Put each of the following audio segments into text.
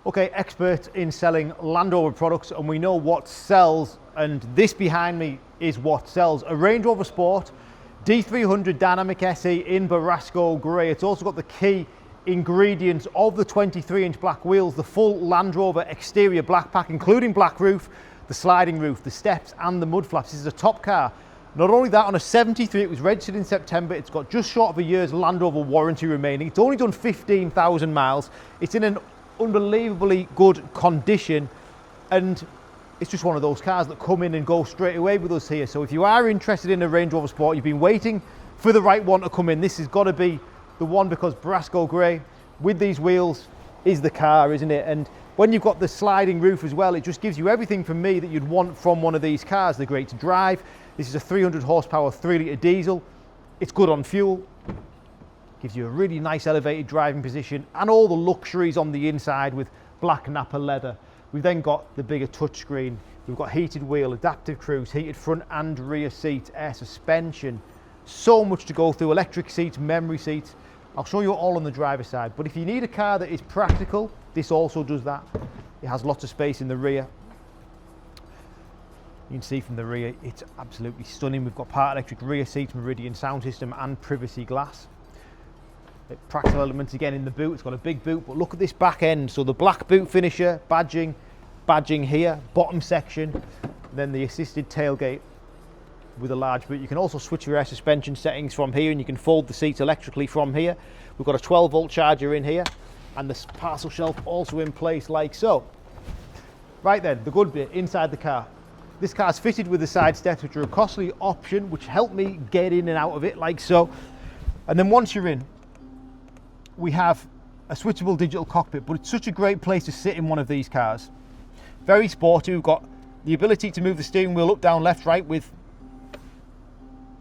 Okay, experts in selling Land Rover products, and we know what sells, and this behind me is what sells. A Range Rover Sport D300 Dynamic SE in Borasco grey. It's also got the key ingredients of the 23-inch black wheels, the full Land Rover exterior black pack, including black roof, the sliding roof, the steps and the mud flaps. This is a top car. Not only that, on a 73, it was registered in September. It's got just short of a year's Land Rover warranty remaining. It's only done 15,000 miles. It's in an unbelievably good condition, and it's just one of those cars that come in and go straight away with us here. So if you are interested in a Range Rover Sport, you've been waiting for the right one to come in, this has got to be the one, because Borasco grey with these wheels is the car, isn't it? And when you've got the sliding roof as well, it just gives you everything from me that you'd want from one of these cars. They're great to drive. This is a 300 horsepower 3-litre diesel. It's good on fuel. Gives you a really nice elevated driving position and all the luxuries on the inside with black Napa leather. We've then got the bigger touchscreen. We've got heated wheel, adaptive cruise, heated front and rear seats, air suspension. So much to go through. Electric seats, memory seats. I'll show you all on the driver's side. But if you need a car that is practical, this also does that. It has lots of space in the rear. You can see from the rear, it's absolutely stunning. We've got part electric rear seats, Meridian sound system and privacy glass. Practical elements again in the boot. It's got a big boot, but look at this back end. So the black boot finisher, badging here, bottom section, then the assisted tailgate with a large boot. You can also switch your air suspension settings from here, and you can fold the seats electrically from here. We've got a 12-volt charger in here, and the parcel shelf also in place like so. Right then, the good bit inside the car. This car's fitted with the side steps, which are a costly option, which help me get in and out of it like so. And then once you're in, we have a switchable digital cockpit, but it's such a great place to sit in one of these cars. Very sporty. We've got the ability to move the steering wheel up, down, left, right with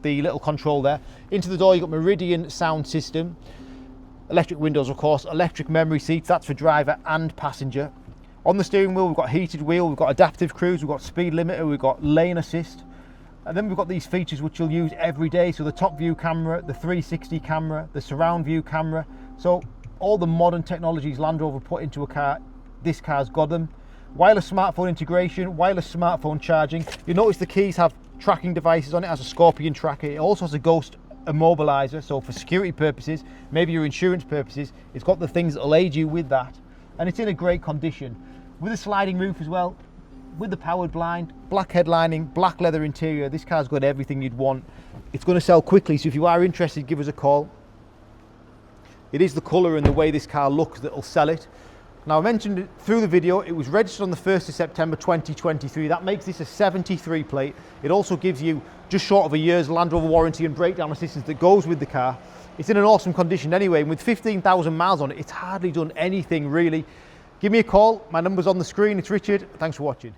the little control there. Into the door, you've got Meridian sound system, electric windows, of course, electric memory seats, that's for driver and passenger. On the steering wheel, we've got heated wheel, we've got adaptive cruise, we've got speed limiter, we've got lane assist. And then we've got these features which you'll use every day. So the top view camera, the 360 camera, the surround view camera. So all the modern technologies Land Rover put into a car, this car's got them. Wireless smartphone integration, wireless smartphone charging. You'll notice the keys have tracking devices on it. It has a Scorpion tracker. It also has a Ghost immobilizer. So for security purposes, maybe your insurance purposes, it's got the things that'll aid you with that. And it's in a great condition. With a sliding roof as well, with the powered blind, black headlining, black leather interior. This car's got everything you'd want. It's going to sell quickly, so if you are interested, give us a call. It is the colour and the way this car looks that'll sell it. Now, I mentioned it through the video, it was registered on the 1st of September 2023. That makes this a 73 plate. It also gives you just short of a year's Land Rover warranty and breakdown assistance that goes with the car. It's in an awesome condition anyway, and with 15,000 miles on it, it's hardly done anything really. Give me a call. My number's on the screen. It's Richard. Thanks for watching.